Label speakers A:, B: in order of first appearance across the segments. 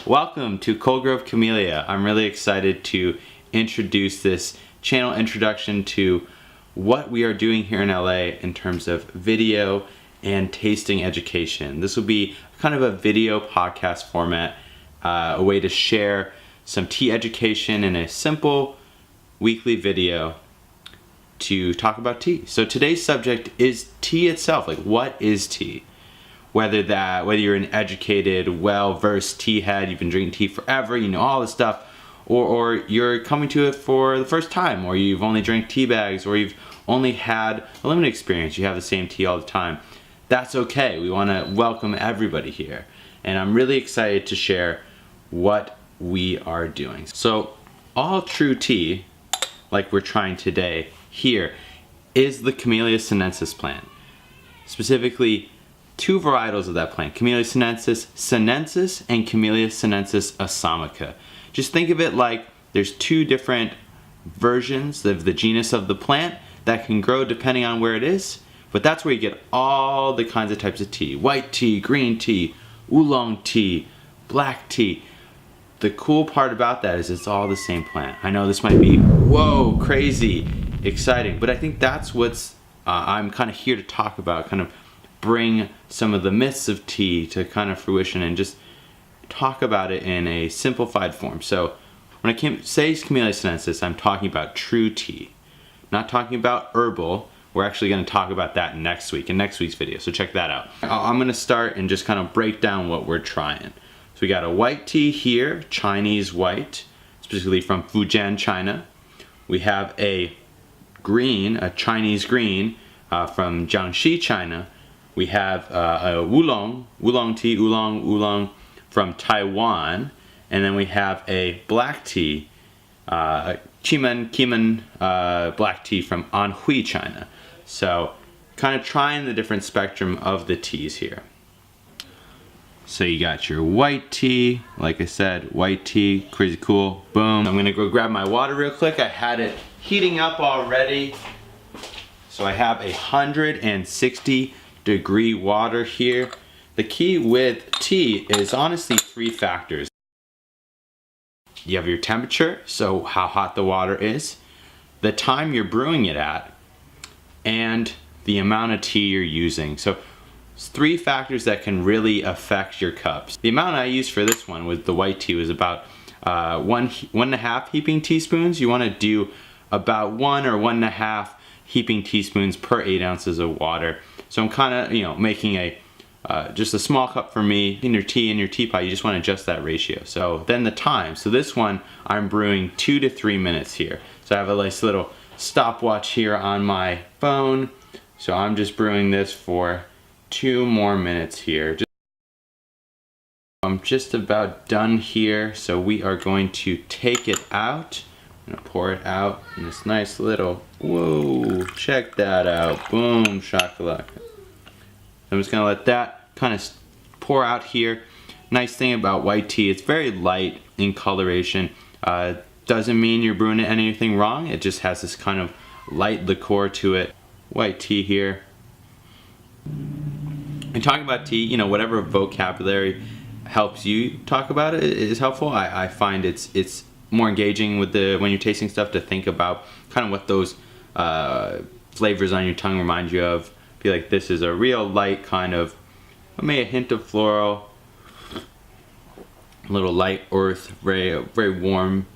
A: Welcome to Colegrove Camellia. I'm really excited to introduce this channel introduction to what we are doing here in LA in terms of video and tasting education. This will be kind of a video podcast format, a way to share some tea education in a simple weekly video to talk about tea. So today's subject is tea itself. Like, what is tea? Whether you're an educated, well-versed tea head, you've been drinking tea forever, you know all this stuff, or you're coming to it for the first time, or you've only drank tea bags, or you've only had a limited experience, you have the same tea all the time. That's okay. We want to welcome everybody here. And I'm really excited to share what we are doing. So all true tea, like we're trying today here, is the Camellia sinensis plant. Specifically, two varietals of that plant, Camellia sinensis and Camellia sinensis assamica. Just think of it like there's two different versions of the genus of the plant that can grow depending on where it is, but that's where you get all the kinds of types of tea. White tea, green tea, oolong tea, black tea. The cool part about that is it's all the same plant. I know this might be, whoa, crazy, exciting, but I think that's what's I'm kind of here to talk about, kind of bring some of the myths of tea to kind of fruition and just talk about it in a simplified form. So when I say Camellia sinensis, I'm talking about true tea, not talking about herbal. We're actually going to talk about that next week, in next week's video, so check that out. I'm going to start and just kind of break down what we're trying. So we got a white tea here, Chinese white, specifically from Fujian, China. We have a green, a Chinese green from Jiangxi, China. We have a oolong tea, oolong from Taiwan, and then we have a black tea, Keeman black tea from Anhui, China. So kind of trying the different spectrum of the teas here. So you got your white tea, like I said, white tea, crazy cool, boom. I'm gonna go grab my water real quick. I had it heating up already. So I have 160-degree water here. The key with tea is honestly three factors. You have your temperature, so how hot the water is, the time you're brewing it at, and the amount of tea you're using. So it's three factors that can really affect your cups. The amount I used for this one with the white tea was about 1.5 heaping teaspoons. You want to do about 1 or 1.5 heaping teaspoons per 8 ounces of water. So I'm kind of, making a just a small cup for me. In your teapot, you just want to adjust that ratio. So then the time. So this one, I'm brewing 2 to 3 minutes here. So I have a nice little stopwatch here on my phone. So I'm just brewing this for 2 more minutes here. I'm just about done here. So we are going to take it out. I'm gonna pour it out in this nice little, whoa, check that out, boom, shakalaka. I'm just gonna let that kind of pour out here. Nice thing about white tea, it's very light in coloration. Doesn't mean you're brewing anything wrong, it just has this kind of light liqueur to it. White tea here. And talking about tea, whatever vocabulary helps you talk about it is helpful. I find it's more engaging with when you're tasting stuff to think about kind of what those flavors on your tongue remind you of. Be like, this is a real light kind of, maybe a hint of floral, a little light earth, very warm.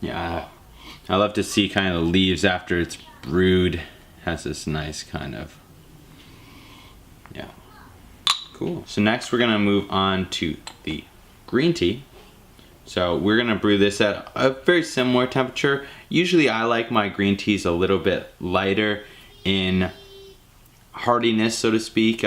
A: Yeah, I love to see kind of the leaves after it's brewed. Has this nice kind of, yeah, cool. So next we're gonna move on to the green tea. So we're gonna brew this at a very similar temperature. Usually I like my green teas a little bit lighter in hardiness, so to speak.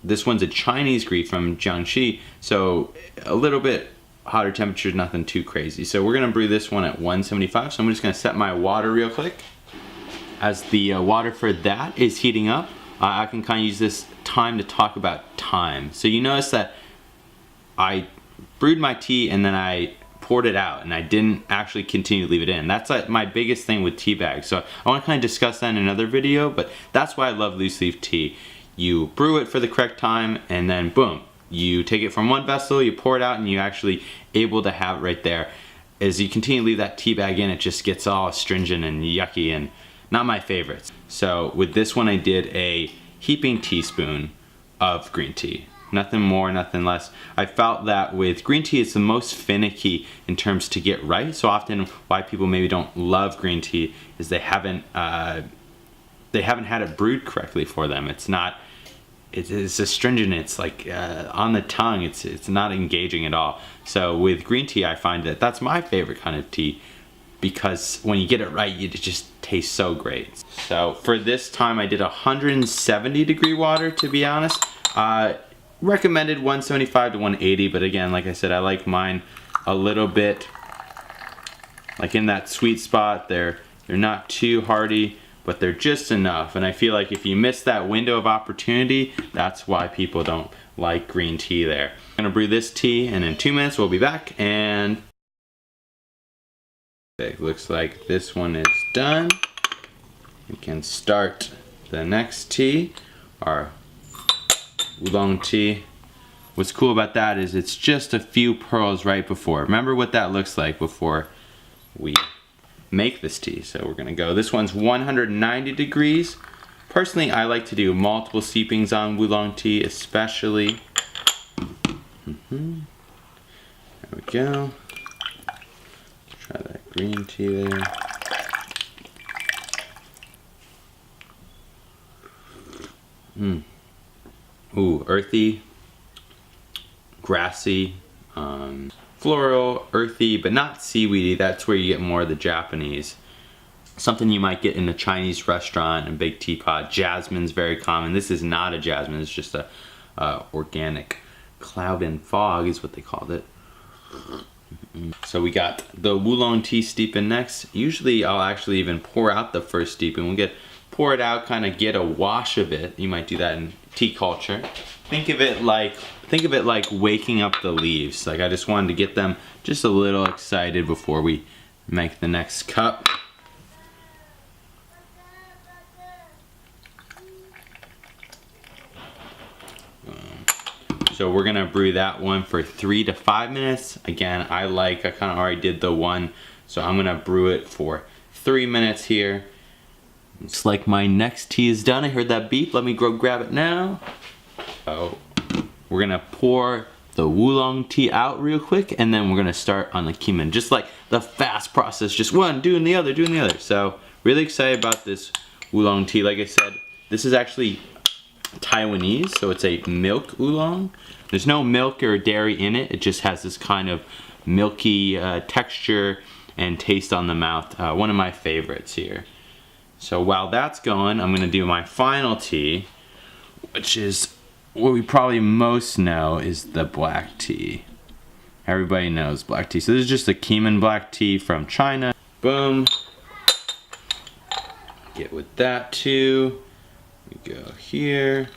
A: This one's a Chinese green from Jiangxi, so a little bit hotter temperature, nothing too crazy. So we're gonna brew this one at 175. So I'm just gonna set my water real quick. As the water for that is heating up, I can kind of use this time to talk about time. So you notice that I brewed my tea and then I poured it out and I didn't actually continue to leave it in. That's like my biggest thing with tea bags. So I want to kind of discuss that in another video, but that's why I love loose leaf tea. You brew it for the correct time and then boom, you take it from one vessel, you pour it out, and you actually able to have it right there. As you continue to leave that tea bag in, it just gets all astringent and yucky and not my favorites. So with this one I did a heaping teaspoon of green tea. Nothing more, nothing less. I felt that with green tea, it's the most finicky in terms to get right. So often why people maybe don't love green tea is they haven't had it brewed correctly for them. It's astringent, it's like on the tongue, it's not engaging at all. So with green tea, I find that that's my favorite kind of tea because when you get it right, it just tastes so great. So for this time, I did 170 degree water, to be honest. Recommended 175 to 180, but again, like I said, I like mine a little bit like in that sweet spot. They're not too hearty, but they're just enough. And I feel like if you miss that window of opportunity, that's why people don't like green tea there. I'm gonna brew this tea, and in 2 minutes we'll be back. And okay, looks like this one is done. We can start the next tea, our oolong tea. What's cool about that is it's just a few pearls right before. Remember what that looks like before we make this tea. So we're gonna go, this one's 190 degrees. Personally, I like to do multiple steepings on oolong tea, especially. There we go. Try that green tea there. Ooh, earthy, grassy, floral, earthy, but not seaweedy. That's where you get more of the Japanese. Something you might get in a Chinese restaurant, a big teapot. Jasmine's very common. This is not a jasmine, it's just a organic cloud and fog is what they called it. So we got the oolong tea steeping next. Usually I'll actually even pour out the first steeping. We'll pour it out, kind of get a wash of it. You might do that in tea culture. Think of it like waking up the leaves. Like I just wanted to get them just a little excited before we make the next cup. So we're gonna brew that one for 3 to 5 minutes. Again, I kind of already did the one, so I'm gonna brew it for 3 minutes here. It's like my next tea is done. I heard that beep. Let me go grab it now. Oh, we're gonna pour the oolong tea out real quick, and then we're gonna start on the cumin. Just like the fast process, just one, doing the other, doing the other. So really excited about this oolong tea. Like I said, this is actually Taiwanese, so it's a milk oolong. There's no milk or dairy in it. It just has this kind of milky texture and taste on the mouth. One of my favorites here. So while that's going, I'm gonna do my final tea, which is what we probably most know is the black tea. Everybody knows black tea. So this is just a cumin black tea from China. Boom. Get with that too. We go here.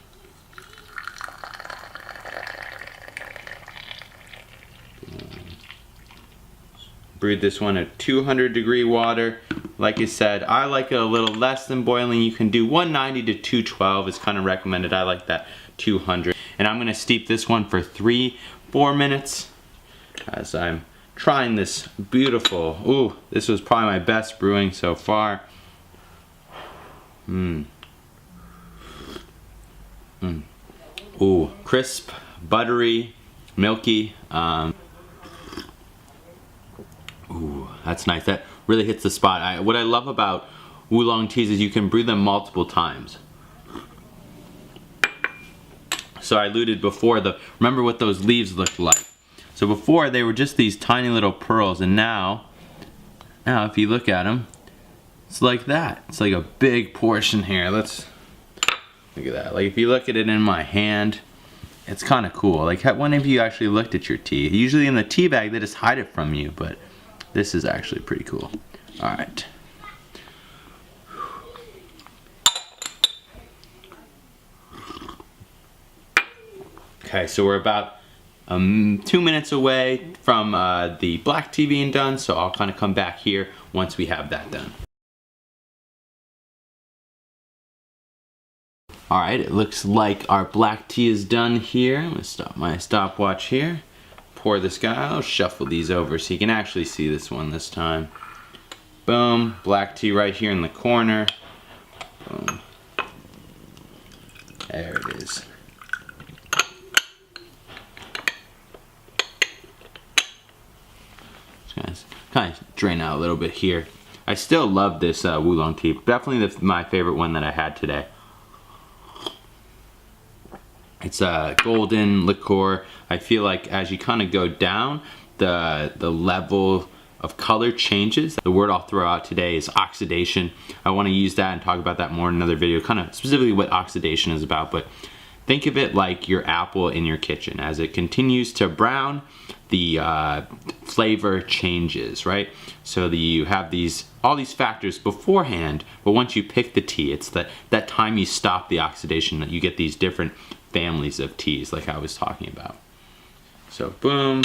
A: Brewed this one at 200 degree water. Like I said, I like it a little less than boiling. You can do 190 to 212 is kind of recommended. I like that 200. And I'm gonna steep this one for 3-4 minutes as I'm trying this beautiful, ooh, this was probably my best brewing so far. Ooh, crisp, buttery, milky. Ooh, that's nice. That really hits the spot. What I love about oolong teas is you can brew them multiple times. So I alluded before, remember what those leaves looked like. So before they were just these tiny little pearls, and now if you look at them, it's like that. It's like a big portion here. Let's look at that. Like if you look at it in my hand, it's kind of cool. Like when have you actually looked at your tea? Usually in the tea bag they just hide it from you, but this is actually pretty cool. All right. Okay, so we're about 2 minutes away from the black tea being done, so I'll kind of come back here once we have that done. Alright, it looks like our black tea is done here. I'm going to stop my stopwatch here. Pour this guy. I'll shuffle these over so you can actually see this one this time. Boom. Black tea right here in the corner. Boom. There it is. Just kind of drain out a little bit here. I still love this oolong tea. Definitely my favorite one that I had today. It's a golden liqueur. I feel like as you kind of go down, the level of color changes. The word I'll throw out today is oxidation. I want to use that and talk about that more in another video, kind of specifically what oxidation is about. But think of it like your apple in your kitchen. As it continues to brown, the flavor changes, right? So you have all these factors beforehand, but once you pick the tea, it's that time you stop the oxidation that you get these different families of teas like I was talking about. So boom,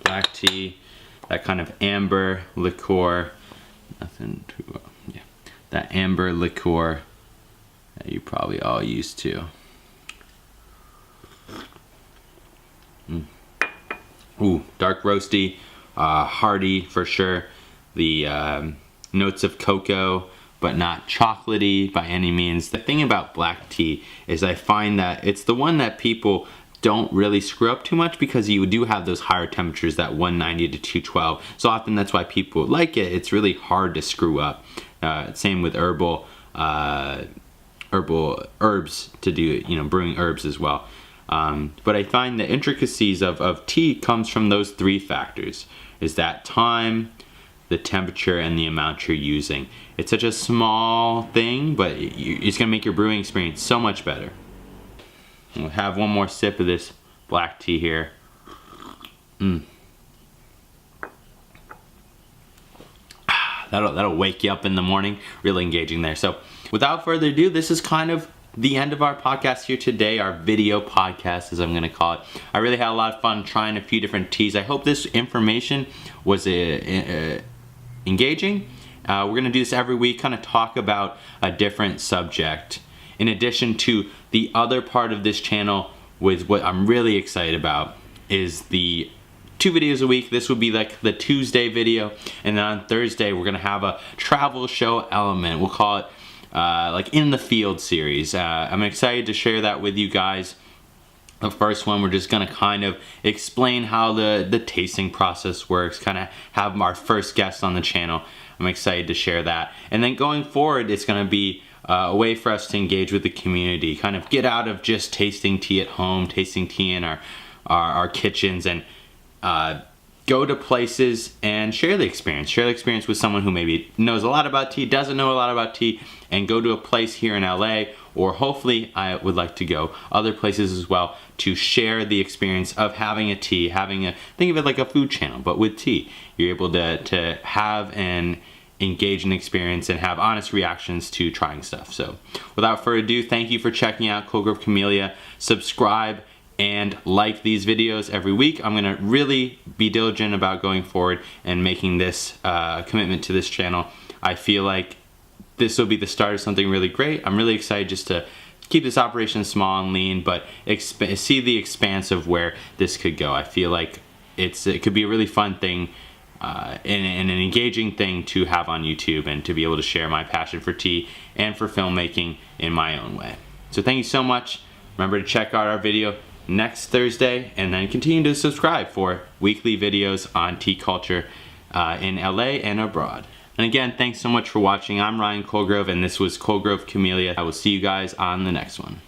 A: black tea, that kind of amber liqueur, nothing too, yeah, that amber liqueur that you probably all used to. Ooh, dark roasty, hearty for sure. The notes of cocoa, but not chocolatey by any means. The thing about black tea is I find that it's the one that people don't really screw up too much because you do have those higher temperatures, that 190 to 212. So often that's why people like it. It's really hard to screw up. Same with herbal herbs to do, brewing herbs as well. But I find the intricacies of tea comes from those three factors. Is that time, the temperature, and the amount you're using. It's such a small thing, but it's gonna make your brewing experience so much better. We'll have one more sip of this black tea here. That'll wake you up in the morning. Really engaging there. So without further ado, this is kind of the end of our podcast here today, our video podcast as I'm gonna call it. I really had a lot of fun trying a few different teas. I hope this information was engaging. We're gonna do this every week, kind of talk about a different subject. In addition to the other part of this channel, with what I'm really excited about is the 2 videos a week. This would be like the Tuesday video, and then on Thursday we're gonna have a travel show element. We'll call it like in the field series. I'm excited to share that with you guys. The first one, we're just gonna kind of explain how the tasting process works, kind of have our first guest on the channel. I'm excited to share that. And then going forward, it's gonna be a way for us to engage with the community, kind of get out of just tasting tea at home, tasting tea in our kitchens, and go to places and share the experience. Share the experience with someone who maybe knows a lot about tea, doesn't know a lot about tea, and go to a place here in LA, or hopefully I would like to go other places as well to share the experience of having a tea, think of it like a food channel, but with tea. You're able to have and engage in experience and have honest reactions to trying stuff. So without further ado, thank you for checking out Colegrove Camellia. Subscribe and like these videos every week. I'm gonna really be diligent about going forward and making this commitment to this channel. I feel like this will be the start of something really great. I'm really excited just to keep this operation small and lean, but see the expanse of where this could go. I feel like it could be a really fun thing and an engaging thing to have on YouTube, and to be able to share my passion for tea and for filmmaking in my own way. So thank you so much. Remember to check out our video next Thursday, and then continue to subscribe for weekly videos on tea culture in LA and abroad. And again, thanks so much for watching. I'm Ryan Colegrove, and this was Colegrove Camellia. I will see you guys on the next one.